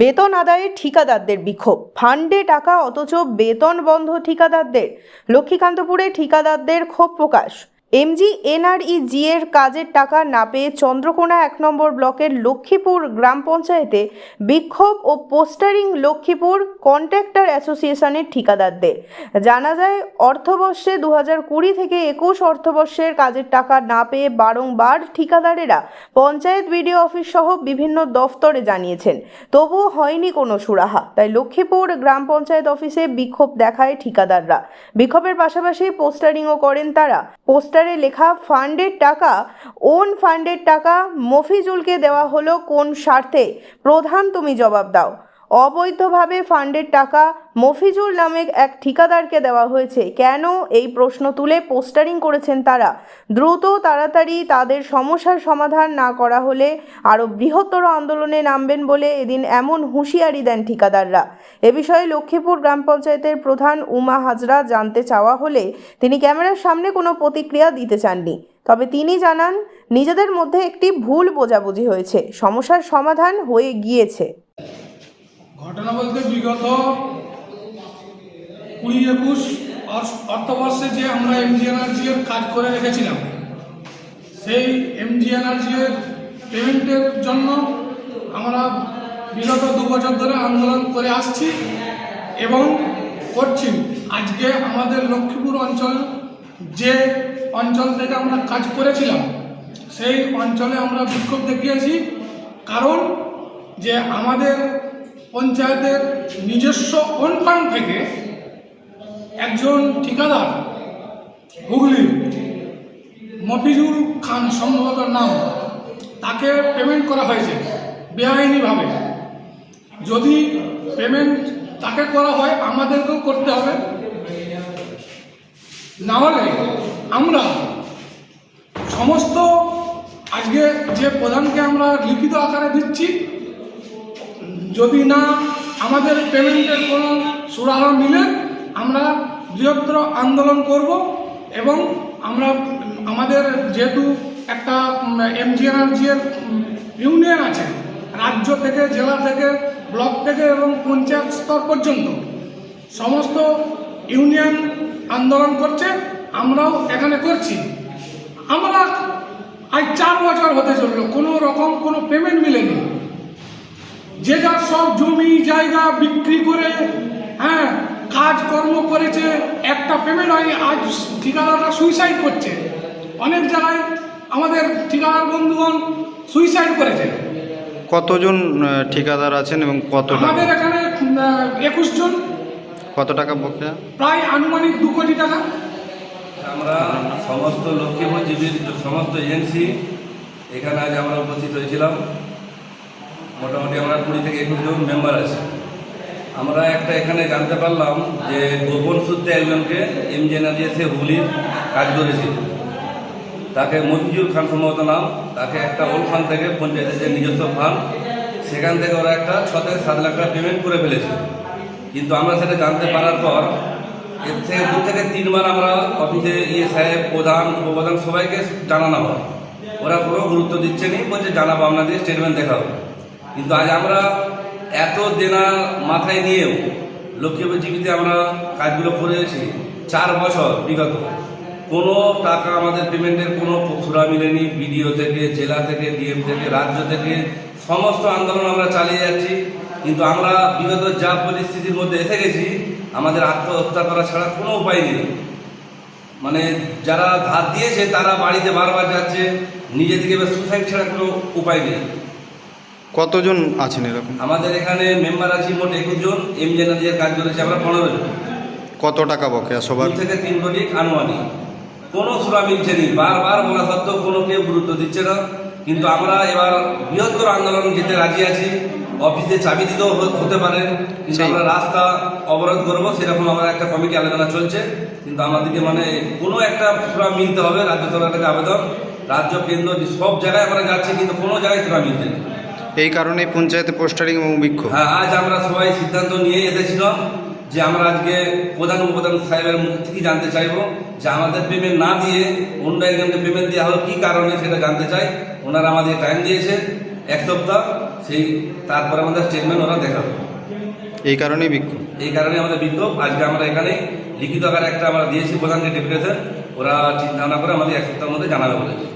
বেতন আদায়ে ঠিকাদারদের বিক্ষোভ। ফান্ডে টাকা অথচ বেতন বন্ধ ঠিকাদারদের। লক্ষ্মীকান্তপুরে ঠিকাদারদের ক্ষোভ প্রকাশ। এমজিএনআরইজি এর কাজের টাকা না পেয়ে চন্দ্রকোনা 1 নম্বর ব্লকের লক্ষ্মীপুর গ্রাম পঞ্চায়েতে বিক্ষোভ ও পোস্টারিং লক্ষ্মীপুর কন্ট্রাক্টর অ্যাসোসিয়েশনের ঠিকাদারদের। জানা যায়, অর্থবর্ষে 2020 থেকে 21 অর্থবর্ষের কাজের টাকা না পেয়ে বারংবার ঠিকাদারেরা পঞ্চায়েত বিডিও অফিস সহ বিভিন্ন দফতরে জানিয়েছেন, তবুও হয়নি কোনো সুরাহা। তাই লক্ষ্মীপুর গ্রাম পঞ্চায়েত অফিসে বিক্ষোভ দেখায় ঠিকাদাররা। বিক্ষোভের পাশাপাশি পোস্টারিংও করেন তারা। পোস্টারে লেখা, ফান্ডের টাকা, ওন ফান্ডের টাকা মফিজুলকে দেওয়া হলো কোন স্বার্থে? প্রধান তুমি জবাব দাও। অবৈধভাবে ফান্ডের টাকা মফিজুল নামে এক ঠিকাদারকে দেওয়া হয়েছে কেন, এই প্রশ্ন তুলে পোস্টারিং করেছেন তারা। দ্রুত তাড়াতাড়ি তাদের সমস্যার সমাধান না করা হলে আরও বৃহত্তর আন্দোলনে নামবেন বলে এদিন এমন হুঁশিয়ারি দেন ঠিকাদাররা। এ বিষয়ে লক্ষ্মীপুর গ্রাম পঞ্চায়েতের প্রধান উমা হাজরা জানতে চাওয়া হলে তিনি ক্যামেরার সামনে কোনো প্রতিক্রিয়া দিতে চাননি। তবে তিনি জানান, নিজেদের মধ্যে একটি ভুল বোঝাবুঝি হয়েছে, সমস্যার সমাধান হয়ে গিয়েছে। ঘটনা বলতে বিগত 20-21 অর্থবর্ষে যে আমরা এমজিএনআরজি এর কাজ করে রেখেছিলাম, সেই এমজিএনআরজি এর পেমেন্টের জন্য আমরা বিগত 2 বছর ধরে আন্দোলন করে আসছি এবং করছি। আজকে আমাদের লক্ষ্মীপুর অঞ্চল, যে অঞ্চল থেকে আমরা কাজ করেছিলাম, সেই অঞ্চলে আমরা বিক্ষোভ দেখিয়েছি। কারণ যে আমাদের পঞ্চায়েতের নিজস্ব ওন ফান্ড থেকে একজন ঠিকাদার, হুগলির মফিজুল খান সম্ভবত নাম, তাকে পেমেন্ট করা হয়েছে বেআইনিভাবে। যদি পেমেন্ট তাকে করা হয়, আমাদেরকেও করতে হবে, না হলে আমরা সমস্ত আজকে যে প্রধানকে আমরা লিখিত আকারে দিচ্ছি, যদি না আমাদের পেমেন্টের কোনো সুরাহা মিলে আমরা বৃহত্তর আন্দোলন করব। এবং আমরা আমাদের যেহেতু একটা এমজিএনআরজি এর ইউনিয়ন আছে, রাজ্য থেকে, জেলা থেকে, ব্লক থেকে এবং পঞ্চায়েত স্তর পর্যন্ত সমস্ত ইউনিয়ন আন্দোলন করছে, আমরাও এখানে করছি। আমরা আজ 4 বছর হতে চললো, কোনো রকম কোনো পেমেন্ট মিলেনি। যে যার সব জমি জায়গা বিক্রি করে কাজকর্ম করেছে, একটা পেমেন্ট হয়নি। আজ ঠিকাদাররা সুইসাইড করছে, অনেক জায়গায় আমাদের ঠিকাদার বন্ধুগণ সুইসাইড করেছে। কতজন ঠিকাদার আছেন এবং কত আমাদের এখানে 21 জন। কত টাকা বকেয়া? প্রায় আনুমানিক 2 কোটি টাকা। আমরা সমস্ত লক্ষ্মীপুর জিবির সমস্ত এজেন্সি এখানে আজ আমরা উপস্থিত হয়েছিলাম। মোটামুটি আমরা 20 থেকে 21 জন মেম্বার আছি। আমরা একটা এখানে জানতে পারলাম যে গোপন সূত্রে একজনকে এমজিএনআরজি সে হুগলির কাজ করেছিল, তাকে মফিজুল খান সম্ভবত নাম, তাকে একটা ওল ফান্ড থেকে পঞ্চায়েতের যে নিজস্ব ফান্ড, সেখান থেকে ওরা একটা 6 থেকে 7 লাখ টাকা পেমেন্ট করে ফেলেছে। কিন্তু আমরা সেটা জানতে পারার পর এর থেকে 2 থেকে 3 বার আমরা অফিসে সাহেব, প্রধান, উপপ্রধান সবাইকে জানানো হয়, ওরা কোনো গুরুত্ব দিচ্ছে না, বলছে জানাবো, আপনাদের স্টেটমেন্ট দেখাবো। কিন্তু আজ আমরা এত দেনা মাথায় নিয়েও লক্ষ্মীপুর জিবিতে আমরা কাজগুলো করেছি 4 বছর বিগত, কোনো টাকা আমাদের পেমেন্টের কোনো সুরা মিলেনি। বিডিও থেকে, জেলা থেকে, ডিএম থেকে, রাজ্য থেকে সমস্ত আন্দোলন আমরা চালিয়ে যাচ্ছি। কিন্তু আমরা বিগত যা পরিস্থিতির মধ্যে এসে গেছি, আমাদের আত্মহত্যা করা ছাড়া কোনো উপায় নেই। মানে যারা ধার দিয়েছে তারা বাড়িতে বারবার যাচ্ছে, নিজে থেকে সুসাইড ছাড়া কোনো উপায় নেই। কতজন আছেন এরকম? আমাদের এখানে মেম্বার আছি মোট 21 জন। এমজিএনআরজি এর কাজ করেছে আমরা 15 জন। কত টাকা বকেয়া সবার? 2 থেকে 3 কোটি আনুমানিক। কোনো সুরা মিলছে নি, বারবার বলা সত্ত্বেও কোনো কেউ গুরুত্ব দিচ্ছে না। কিন্তু আমরা এবার বৃহত্তর আন্দোলন যেতে রাজি আছি। অফিসে চাবি দিতেও হতে পারে, কিন্তু আমরা রাস্তা অবরোধ করবো, সেরকম আমার একটা কমিটি আলোচনা চলছে। কিন্তু আমাদেরকে মানে কোনো একটা সুরা মিলতে হবে। রাজ্য সরকারের কাছে আবেদন, রাজ্য কেন্দ্র সব জায়গায় আমরা যাচ্ছি, কিন্তু কোনো জায়গায় সুরা মিলছে না। এই কারণেই পঞ্চায়েতে পোস্টারিং এবং বিক্ষোভ। হ্যাঁ, আজ আমরা সবাই সিদ্ধান্ত নিয়ে এসেছিলাম যে আমরা আজকে প্রধান উপপ্রধান সাহেবের মুখ থেকে জানতে চাইবো যে আমাদের পেমেন্ট না দিয়ে অন্য একজনকে পেমেন্ট দেওয়া হলো কী কারণে, সেটা জানতে চাই। ওনারা আমাদের টাইম দিয়েছে 1 সপ্তাহ, সেই তারপরে আমাদের স্টেটমেন্ট ওরা দেখাবে। এই কারণেই বিক্ষোভ। এই কারণে আমাদের বিক্ষোভ। আজকে আমরা এখানে লিখিত আকারে একটা আমরা দিয়েছি প্রধানকে ডেপুটেশন, ওরা চিন্তা ভাবনা করে আমাদের 1 সপ্তাহের মধ্যে জানাবে বলেছে।